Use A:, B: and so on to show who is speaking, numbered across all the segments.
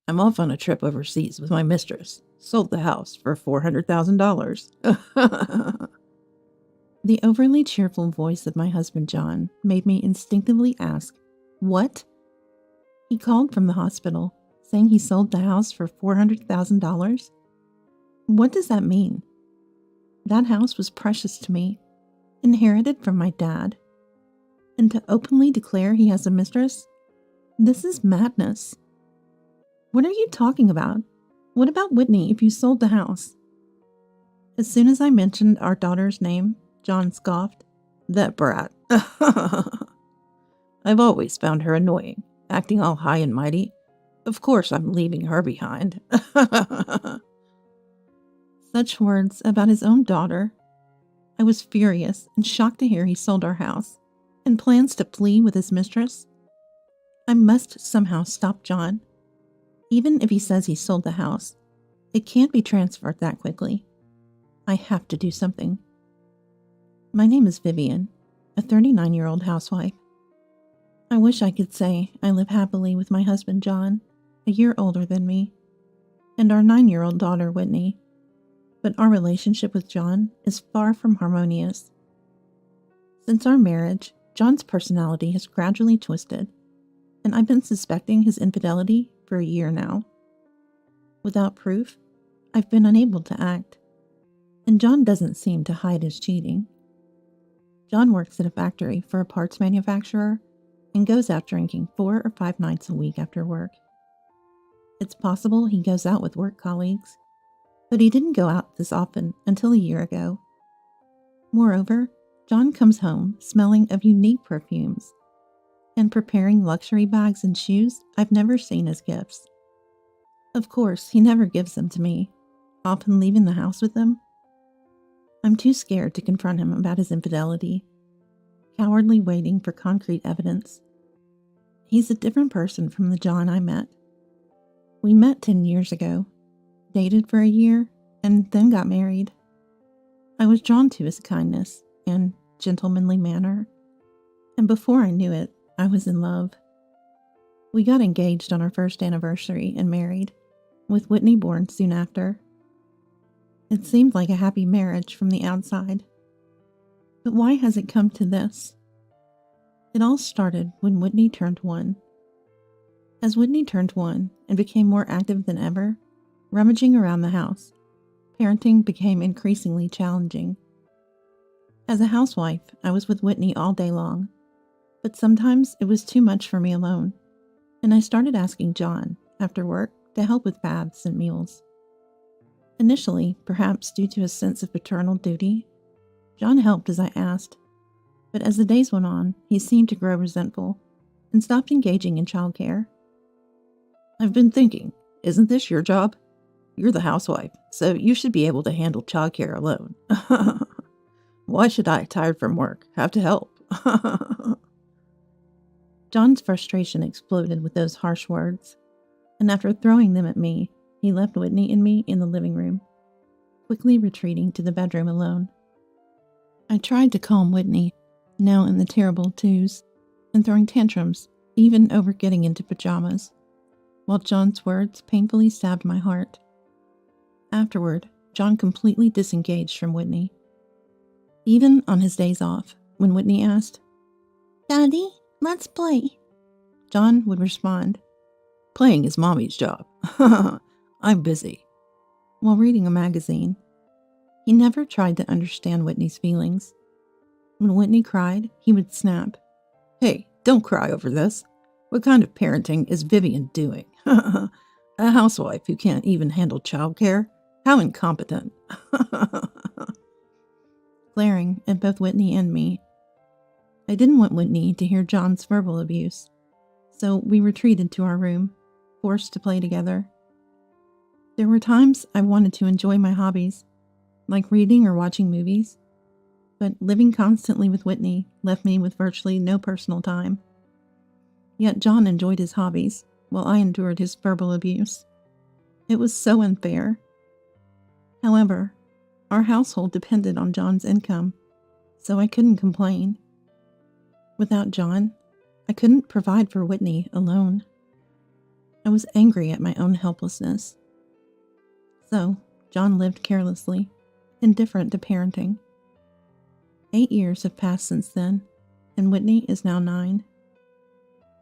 A: I'm off on a trip overseas with my mistress. Sold the house for $400,000.
B: The overly cheerful voice of my husband John made me instinctively ask, "What?" He called from the hospital, saying he sold the house for $400,000. What does that mean? That house was precious to me, inherited from my dad. And to openly declare he has a mistress? This is madness. What are you talking about? What about Whitney if you sold the house? As soon as I mentioned our daughter's name, John scoffed.
A: That brat. I've always found her annoying, acting all high and mighty. Of course I'm leaving her behind.
B: Such words about his own daughter. I was furious and shocked to hear he sold our house and plans to flee with his mistress. I must somehow stop John. Even if he says he sold the house, it can't be transferred that quickly. I have to do something. My name is Vivian, a 39-year-old housewife. I wish I could say I live happily with my husband John, a year older than me, and our 9-year-old daughter Whitney, but our relationship with John is far from harmonious. Since our marriage, John's personality has gradually twisted, and I've been suspecting his infidelity for a year now. Without proof, I've been unable to act, and John doesn't seem to hide his cheating. John works at a factory for a parts manufacturer and goes out drinking 4 or 5 nights a week after work. It's possible he goes out with work colleagues, but he didn't go out this often until a year ago. Moreover, John comes home smelling of unique perfumes and preparing luxury bags and shoes I've never seen as gifts. Of course, he never gives them to me, often leaving the house with them. I'm too scared to confront him about his infidelity, cowardly waiting for concrete evidence. He's a different person from the John I met. We met 10 years ago, dated for a year, and then got married. I was drawn to his kindness and gentlemanly manner, and before I knew it, I was in love. We got engaged on our first anniversary and married, with Whitney born soon after. It seemed like a happy marriage from the outside. But why has it come to this? It all started when Whitney turned 1. As Whitney turned 1 and became more active than ever, rummaging around the house, parenting became increasingly challenging. As a housewife, I was with Whitney all day long, but sometimes it was too much for me alone, and I started asking John, after work, to help with baths and meals. Initially, perhaps due to a sense of paternal duty, John helped as I asked, but as the days went on, he seemed to grow resentful and stopped engaging in childcare.
A: I've been thinking, isn't this your job? You're the housewife, so you should be able to handle childcare alone. Why should I, tired from work, have to help?
B: John's frustration exploded with those harsh words, and after throwing them at me, he left Whitney and me in the living room, quickly retreating to the bedroom alone. I tried to calm Whitney, now in the terrible twos, and throwing tantrums, even over getting into pajamas, while John's words painfully stabbed my heart. Afterward, John completely disengaged from Whitney. Even on his days off, when Whitney asked, "Daddy, let's play," John would respond,
A: "Playing is Mommy's job. I'm busy,"
B: while reading a magazine. He never tried to understand Whitney's feelings. When Whitney cried, he would snap,
A: "Hey, don't cry over this. What kind of parenting is Vivian doing? A housewife who can't even handle childcare? How incompetent."
B: Glaring at both Whitney and me. I didn't want Whitney to hear John's verbal abuse, so we retreated to our room, forced to play together. There were times I wanted to enjoy my hobbies, like reading or watching movies, but living constantly with Whitney left me with virtually no personal time. Yet John enjoyed his hobbies, while I endured his verbal abuse. It was so unfair. However, our household depended on John's income, so I couldn't complain. Without John, I couldn't provide for Whitney alone. I was angry at my own helplessness. So, John lived carelessly, indifferent to parenting. 8 years have passed since then, and Whitney is now 9.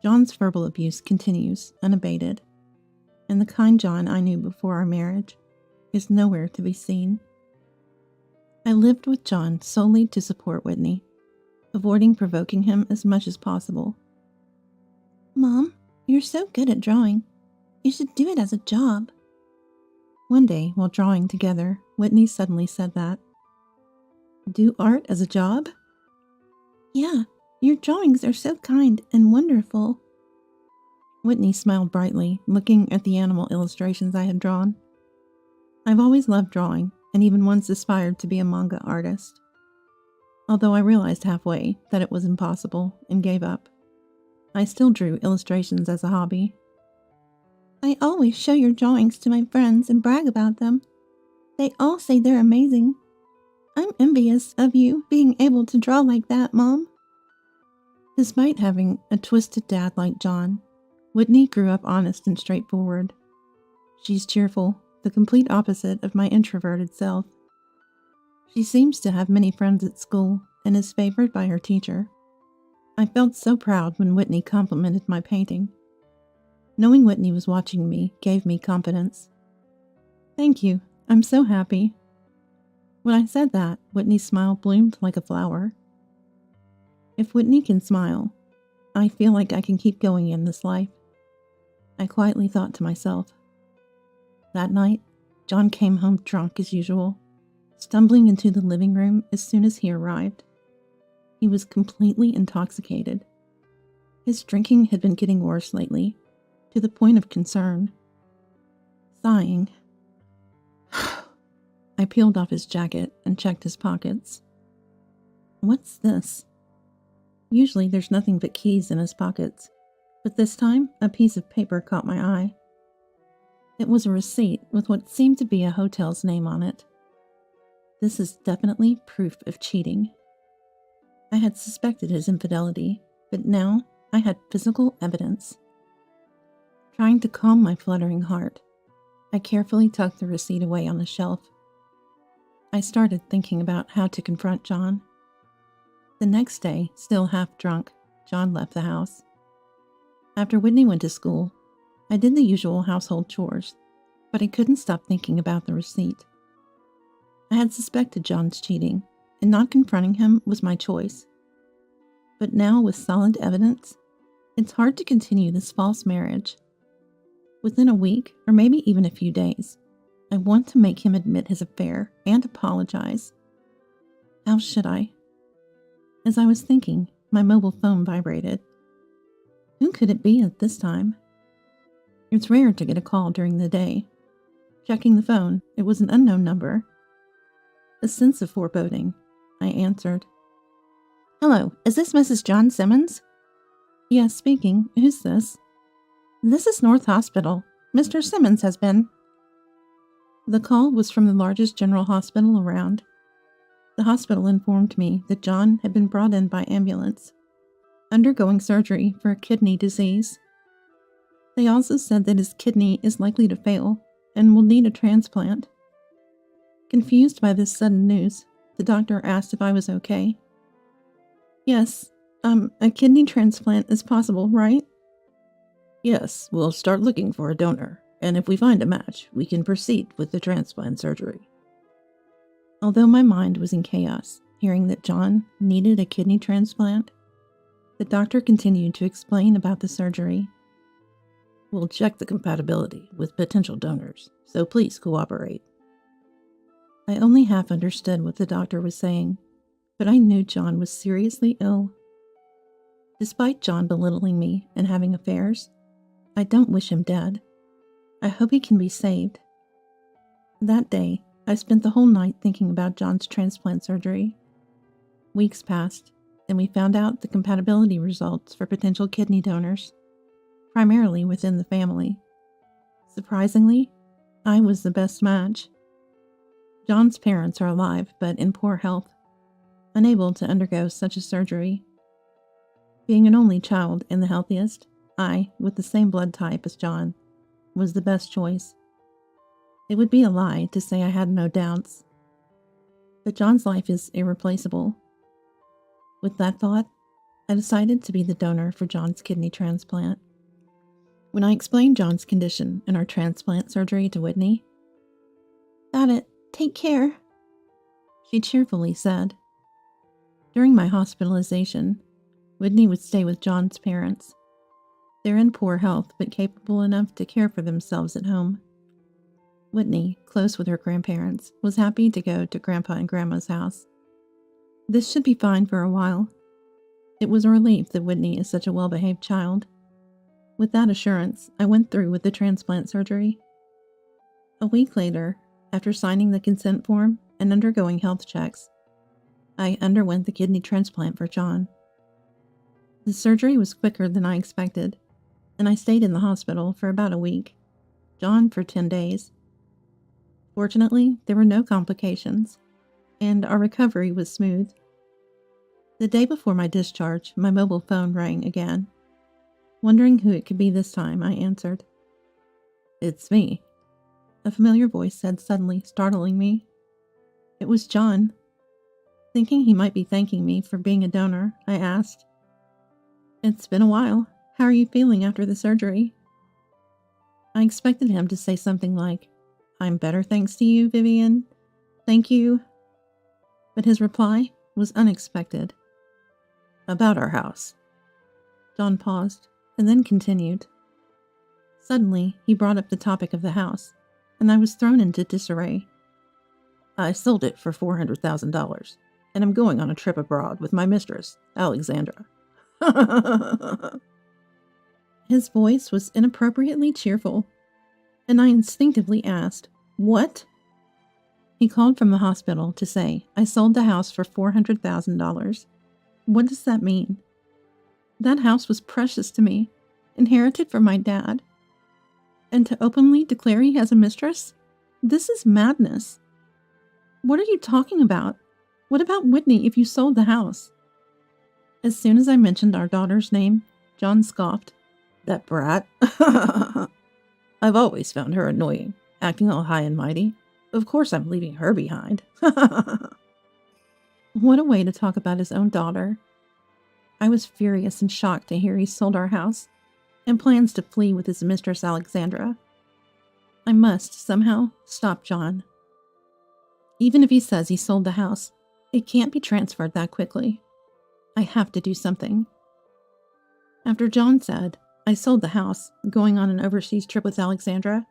B: John's verbal abuse continues, unabated, and the kind John I knew before our marriage is nowhere to be seen. I lived with John solely to support Whitney, avoiding provoking him as much as possible. Mom, you're so good at drawing. You should do it as a job. One day, while drawing together, Whitney suddenly said that. Do art as a job? Yeah, your drawings are so kind and wonderful. Whitney smiled brightly, looking at the animal illustrations I had drawn. I've always loved drawing, and even once aspired to be a manga artist. Although I realized halfway that it was impossible and gave up, I still drew illustrations as a hobby. I always show your drawings to my friends and brag about them. They all say they're amazing. I'm envious of you being able to draw like that, Mom. Despite having a twisted dad like John, Whitney grew up honest and straightforward. She's cheerful, the complete opposite of my introverted self. She seems to have many friends at school and is favored by her teacher. I felt so proud when Whitney complimented my painting. Knowing Whitney was watching me gave me confidence. Thank you. I'm so happy. When I said that, Whitney's smile bloomed like a flower. If Whitney can smile, I feel like I can keep going in this life. I quietly thought to myself. That night, John came home drunk as usual, stumbling into the living room as soon as he arrived. He was completely intoxicated. His drinking had been getting worse lately, to the point of concern. Sighing, I peeled off his jacket and checked his pockets. What's this? Usually there's nothing but keys in his pockets, but this time a piece of paper caught my eye. It was a receipt with what seemed to be a hotel's name on it. This is definitely proof of cheating. I had suspected his infidelity, but now I had physical evidence. Trying to calm my fluttering heart, I carefully tucked the receipt away on the shelf. I started thinking about how to confront John. The next day, still half drunk, John left the house. After Whitney went to school, I did the usual household chores, but I couldn't stop thinking about the receipt. I had suspected John's cheating, and not confronting him was my choice. But now, with solid evidence, it's hard to continue this false marriage. Within a week, or maybe even a few days, I want to make him admit his affair and apologize. How should I? As I was thinking, my mobile phone vibrated. Who could it be at this time? It's rare to get a call during the day. Checking the phone, it was an unknown number. A sense of foreboding, I answered. Hello, is this Mrs. John Simmons? Yes, speaking. Who's this? This is North Hospital. Mr. Simmons has been. The call was from the largest general hospital around. The hospital informed me that John had been brought in by ambulance, undergoing surgery for a kidney disease. They also said that his kidney is likely to fail and will need a transplant. Confused by this sudden news, the doctor asked if I was okay. Yes, a kidney transplant is possible, right? Yes, we'll start looking for a donor, and if we find a match, we can proceed with the transplant surgery. Although my mind was in chaos, hearing that John needed a kidney transplant, the doctor continued to explain about the surgery. We'll check the compatibility with potential donors, so please cooperate. I only half understood what the doctor was saying, but I knew John was seriously ill. Despite John belittling me and having affairs, I don't wish him dead. I hope he can be saved. That day, I spent the whole night thinking about John's transplant surgery. Weeks passed, and we found out the compatibility results for potential kidney donors, primarily within the family. Surprisingly, I was the best match. John's parents are alive, but in poor health, unable to undergo such a surgery. Being an only child and the healthiest, I, with the same blood type as John, was the best choice. It would be a lie to say I had no doubts. But John's life is irreplaceable. With that thought, I decided to be the donor for John's kidney transplant. When I explained John's condition and our transplant surgery to Whitney, "Got it. Take care," she cheerfully said. During my hospitalization, Whitney would stay with John's parents. They're in poor health but capable enough to care for themselves at home. Whitney, close with her grandparents, was happy to go to Grandpa and Grandma's house. This should be fine for a while. It was a relief that Whitney is such a well-behaved child. With that assurance, I went through with the transplant surgery. A week later, after signing the consent form and undergoing health checks, I underwent the kidney transplant for John. The surgery was quicker than I expected, and I stayed in the hospital for about a week, John for 10 days. Fortunately, there were no complications, and our recovery was smooth. The day before my discharge, my mobile phone rang again. Wondering who it could be this time, I answered. "It's me," a familiar voice said suddenly, startling me. It was John. Thinking he might be thanking me for being a donor, I asked, "It's been a while. How are you feeling after the surgery?" I expected him to say something like, "I'm better thanks to you, Vivian. Thank you." But his reply was unexpected. "About our house." John paused, and then continued. Suddenly, he brought up the topic of the house, and I was thrown into disarray. "I sold it for $400,000, and I'm going on a trip abroad with my mistress, Alexandra." His voice was inappropriately cheerful, and I instinctively asked, "What?" He called from the hospital to say, "I sold the house for $400,000. What does that mean? That house was precious to me, inherited from my dad. And to openly declare he has a mistress? This is madness. What are you talking about? What about Whitney if you sold the house?" As soon as I mentioned our daughter's name, John scoffed. "That brat. I've always found her annoying, acting all high and mighty. Of course I'm leaving her behind." What a way to talk about his own daughter. I was furious and shocked to hear he sold our house and plans to flee with his mistress Alexandra. I must, somehow, stop John. Even if he says he sold the house, it can't be transferred that quickly. I have to do something. After John said, "I sold the house, going on an overseas trip with Alexandra,"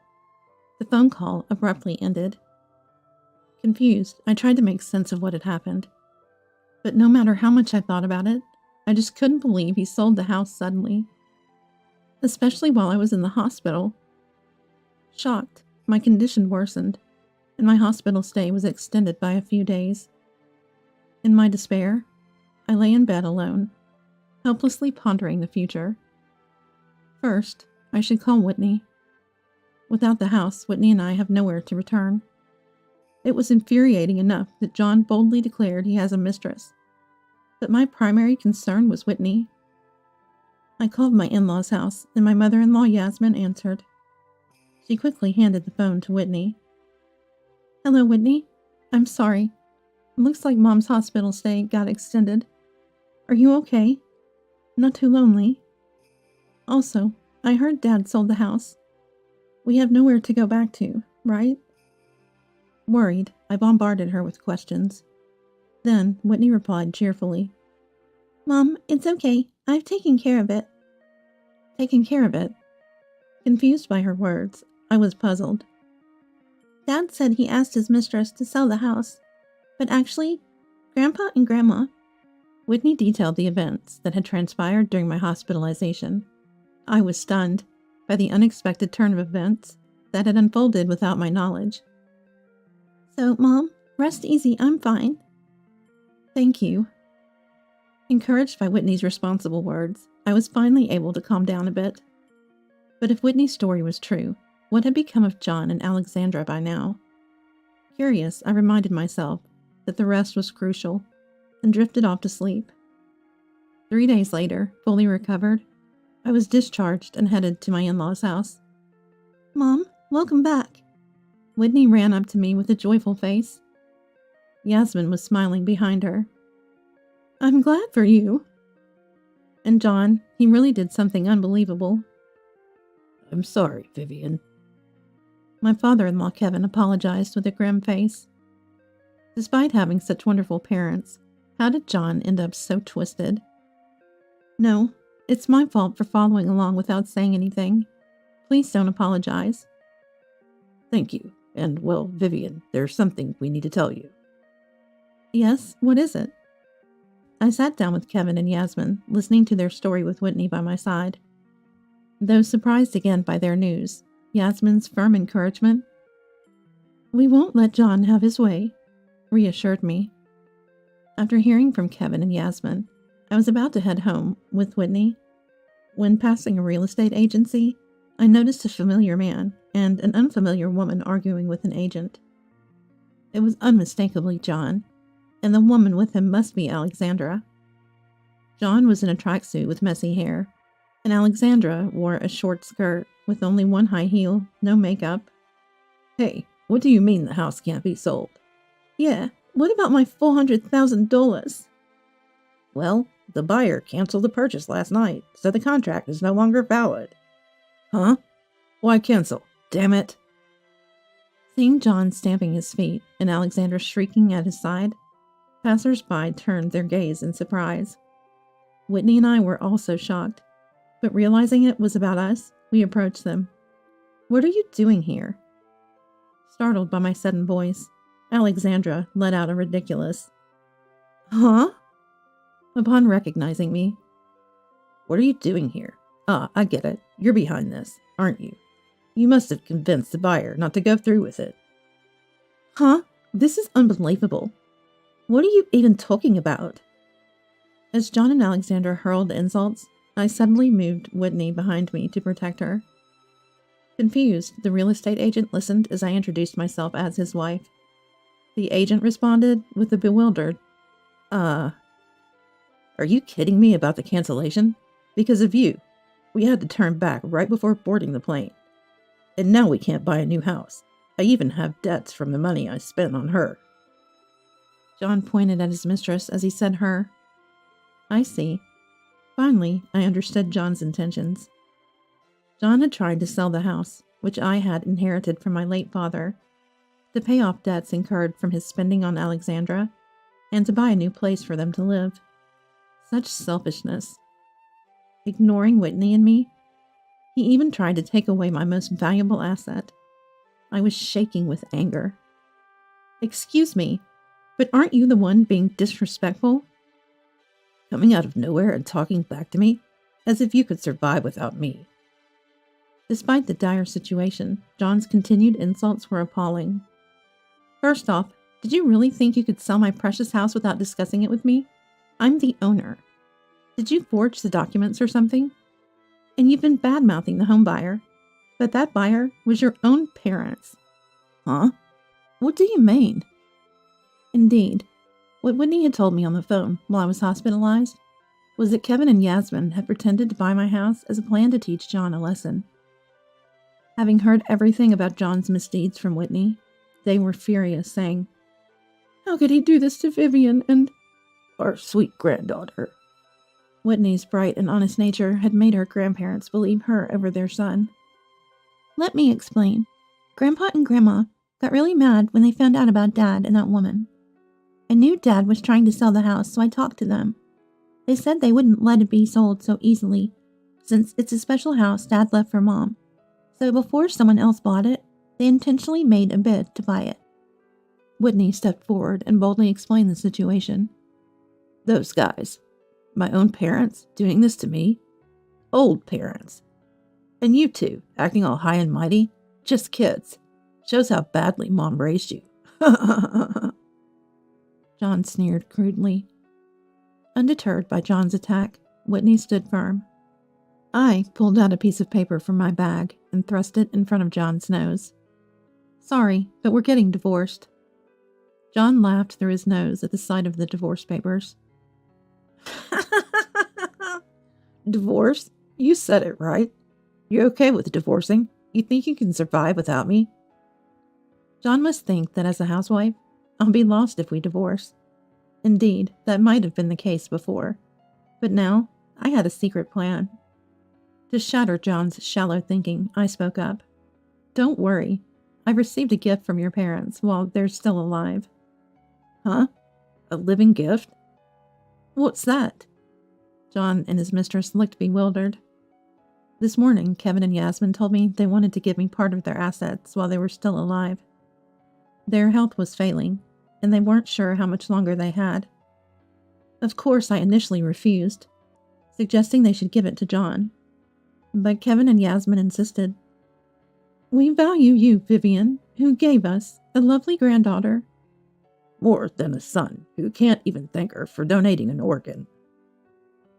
B: the phone call abruptly ended. Confused, I tried to make sense of what had happened. But no matter how much I thought about it, I just couldn't believe he sold the house suddenly. Especially while I was in the hospital. Shocked, my condition worsened, and my hospital stay was extended by a few days. In my despair, I lay in bed alone, helplessly pondering the future. First, I should call Whitney. Without the house, Whitney and I have nowhere to return. It was infuriating enough that John boldly declared he has a mistress. But my primary concern was Whitney. I called my in-laws' house, and my mother-in-law Yasmin answered. She quickly handed the phone to Whitney. "Hello, Whitney. I'm sorry. It looks like Mom's hospital stay got extended. Are you okay? Not too lonely? Also, I heard Dad sold the house. We have nowhere to go back to, right?" Worried, I bombarded her with questions. Then Whitney replied cheerfully, "Mom, it's okay. I've taken care of it." Taken care of it? Confused by her words, I was puzzled. "Dad said he asked his mistress to sell the house, but actually, Grandpa and Grandma..." Whitney detailed the events that had transpired during my hospitalization. I was stunned by the unexpected turn of events that had unfolded without my knowledge. "So, Mom, rest easy, I'm fine." "Thank you." Encouraged by Whitney's responsible words, I was finally able to calm down a bit. But if Whitney's story was true, what had become of John and Alexandra by now? Curious, I reminded myself that the rest was crucial, and drifted off to sleep. 3 days later, fully recovered, I was discharged and headed to my in-laws' house. Mom, welcome back. Whitney ran up to me with a joyful face. Yasmin was smiling behind her. I'm glad for you. And John, he really did something unbelievable.
A: I'm sorry, Vivian.
B: My father-in-law Kevin apologized with a grim face. Despite having such wonderful parents, how did John end up so twisted? No, it's my fault for following along without saying anything. Please don't apologize.
A: Thank you. And, well, Vivian, there's something we need to tell you.
B: Yes, what is it? I sat down with Kevin and Yasmin, listening to their story with Whitney by my side. Though surprised again by their news, Yasmin's firm encouragement, "We won't let John have his way," reassured me. After hearing from Kevin and Yasmin, I was about to head home with Whitney. When passing a real estate agency, I noticed a familiar man and an unfamiliar woman arguing with an agent. It was unmistakably John, and the woman with him must be Alexandra. John was in a tracksuit with messy hair, and Alexandra wore a short skirt with only one high heel, no makeup.
A: Hey, what do you mean the house can't be sold?
B: Yeah, what about my $400,000?
A: Well, the buyer canceled the purchase last night, so the contract is no longer valid. Huh? Why cancel? Damn it.
B: Seeing John stamping his feet and Alexandra shrieking at his side, passers-by turned their gaze in surprise. Whitney and I were also shocked, but realizing it was about us, we approached them. What are you doing here? Startled by my sudden voice, Alexandra let out a ridiculous, "Huh?" upon recognizing me.
A: What are you doing here? Ah, I get it. You're behind this, aren't you? You must have convinced the buyer not to go through with it.
B: Huh? This is unbelievable. What are you even talking about? As John and Alexandra hurled insults, I suddenly moved Whitney behind me to protect her. Confused, the real estate agent listened as I introduced myself as his wife. The agent responded with a bewildered,
A: Are you kidding me about the cancellation? Because of you. We had to turn back right before boarding the plane. And now we can't buy a new house. I even have debts from the money I spent on her."
B: John pointed at his mistress as he said her. I see. Finally, I understood John's intentions. John had tried to sell the house, which I had inherited from my late father, to pay off debts incurred from his spending on Alexandra, and to buy a new place for them to live. Such selfishness. Ignoring Whitney and me, he even tried to take away my most valuable asset. I was shaking with anger. Excuse me, but aren't you the one being disrespectful?
A: Coming out of nowhere and talking back to me, as if you could survive without me.
B: Despite the dire situation, John's continued insults were appalling. First off, did you really think you could sell my precious house without discussing it with me? I'm the owner. Did you forge the documents or something? And you've been bad-mouthing the home buyer, but that buyer was your own parents.
A: Huh?
B: What do you mean? Indeed, what Whitney had told me on the phone while I was hospitalized was that Kevin and Yasmin had pretended to buy my house as a plan to teach John a lesson. Having heard everything about John's misdeeds from Whitney, they were furious, saying, "How could he do this to Vivian and
A: our sweet granddaughter?"
B: Whitney's bright and honest nature had made her grandparents believe her over their son. Let me explain. Grandpa and Grandma got really mad when they found out about Dad and that woman. I knew Dad was trying to sell the house, so I talked to them. They said they wouldn't let it be sold so easily, since it's a special house Dad left for Mom. So before someone else bought it, they intentionally made a bid to buy it. Whitney stepped forward and boldly explained the situation.
A: Those guys. My own parents doing this to me? Old parents. And you two, acting all high and mighty? Just kids. Shows how badly Mom raised you.
B: John sneered crudely. Undeterred by John's attack, Whitney stood firm. I pulled out a piece of paper from my bag and thrust it in front of John's nose. Sorry, but we're getting divorced. John laughed through his nose at the sight of the divorce papers.
A: Divorce? You said it right. You're okay with divorcing. You think you can survive without me?
B: John must think that as a housewife, I'll be lost if we divorce. Indeed, that might have been the case before. But now, I had a secret plan. To shatter John's shallow thinking, I spoke up. Don't worry. I received a gift from your parents while they're still alive.
A: Huh? A living gift?
B: What's that? John and his mistress looked bewildered. This morning, Kevin and Yasmin told me they wanted to give me part of their assets while they were still alive. Their health was failing, and they weren't sure how much longer they had. Of course, I initially refused, suggesting they should give it to John. But Kevin and Yasmin insisted. We value you, Vivian, who gave us a lovely granddaughter.
A: More than a son who can't even thank her for donating an organ.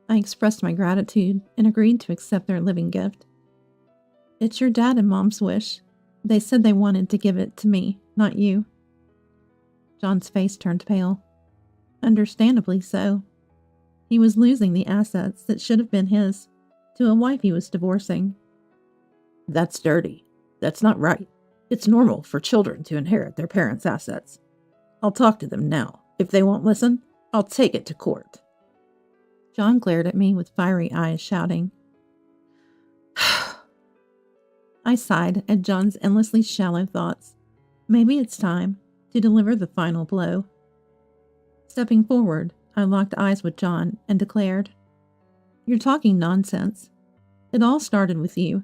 B: I expressed my gratitude and agreed to accept their living gift. It's your dad and mom's wish. They said they wanted to give it to me, not you. John's face turned pale. Understandably so. He was losing the assets that should have been his to a wife he was divorcing.
A: That's dirty. That's not right. It's normal for children to inherit their parents' assets. I'll talk to them now. If they won't listen, I'll take it to court.
B: John glared at me with fiery eyes, shouting. I sighed at John's endlessly shallow thoughts. Maybe it's time to deliver the final blow. Stepping forward, I locked eyes with John and declared, You're talking nonsense. It all started with you,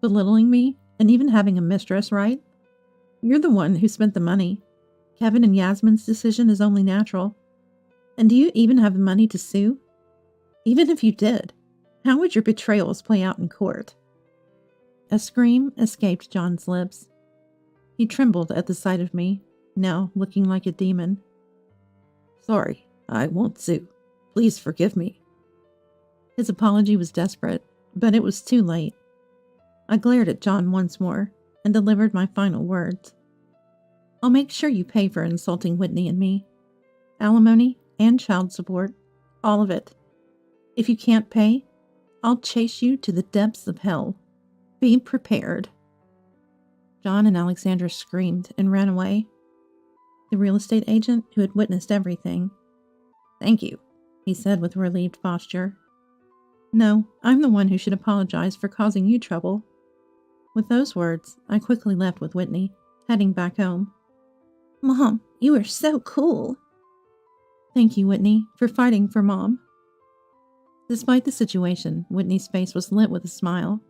B: belittling me and even having a mistress, right? You're the one who spent the money. Kevin and Yasmin's decision is only natural. And do you even have the money to sue? Even if you did, how would your betrayals play out in court? A scream escaped John's lips. He trembled at the sight of me, now looking like a demon.
A: Sorry, I won't sue. Please forgive me.
B: His apology was desperate, but it was too late. I glared at John once more and delivered my final words. I'll make sure you pay for insulting Whitney and me. Alimony and child support, all of it. If you can't pay, I'll chase you to the depths of hell. Be prepared. John and Alexandra screamed and ran away. The real estate agent, who had witnessed everything. Thank you, he said with relieved posture. No, I'm the one who should apologize for causing you trouble. With those words, I quickly left with Whitney, heading back home. Mom, you are so cool. Thank you, Whitney, for fighting for Mom. Despite the situation, Whitney's face was lit with a smile.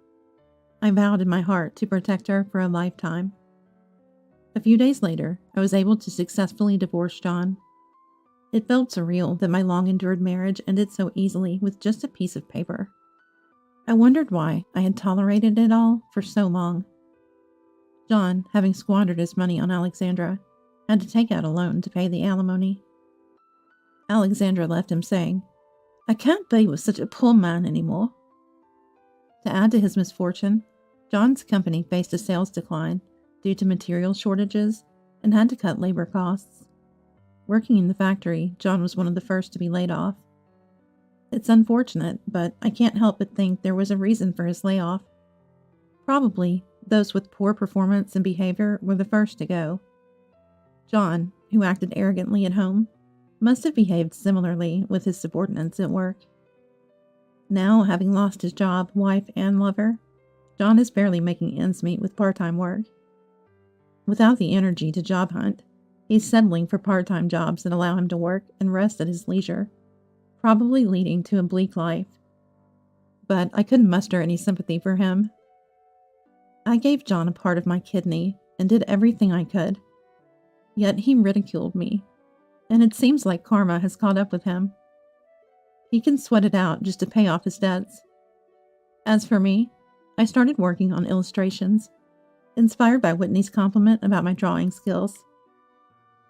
B: I vowed in my heart to protect her for a lifetime. A few days later, I was able to successfully divorce John. It felt surreal that my long-endured marriage ended so easily with just a piece of paper. I wondered why I had tolerated it all for so long. John, having squandered his money on Alexandra, had to take out a loan to pay the alimony. Alexandra left him saying, I can't be with such a poor man anymore. To add to his misfortune, John's company faced a sales decline due to material shortages and had to cut labor costs. Working in the factory, John was one of the first to be laid off. It's unfortunate, but I can't help but think there was a reason for his layoff. Probably those with poor performance and behavior were the first to go. John, who acted arrogantly at home, must have behaved similarly with his subordinates at work. Now, having lost his job, wife, and lover, John is barely making ends meet with part-time work. Without the energy to job hunt, he's settling for part-time jobs that allow him to work and rest at his leisure, probably leading to a bleak life. But I couldn't muster any sympathy for him. I gave John a part of my kidney and did everything I could. Yet he ridiculed me, and it seems like karma has caught up with him. He can sweat it out just to pay off his debts. As for me, I started working on illustrations, inspired by Whitney's compliment about my drawing skills.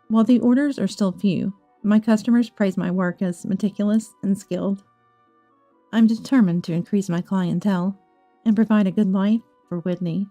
B: While the orders are still few, my customers praise my work as meticulous and skilled. I'm determined to increase my clientele and provide a good life for Whitney.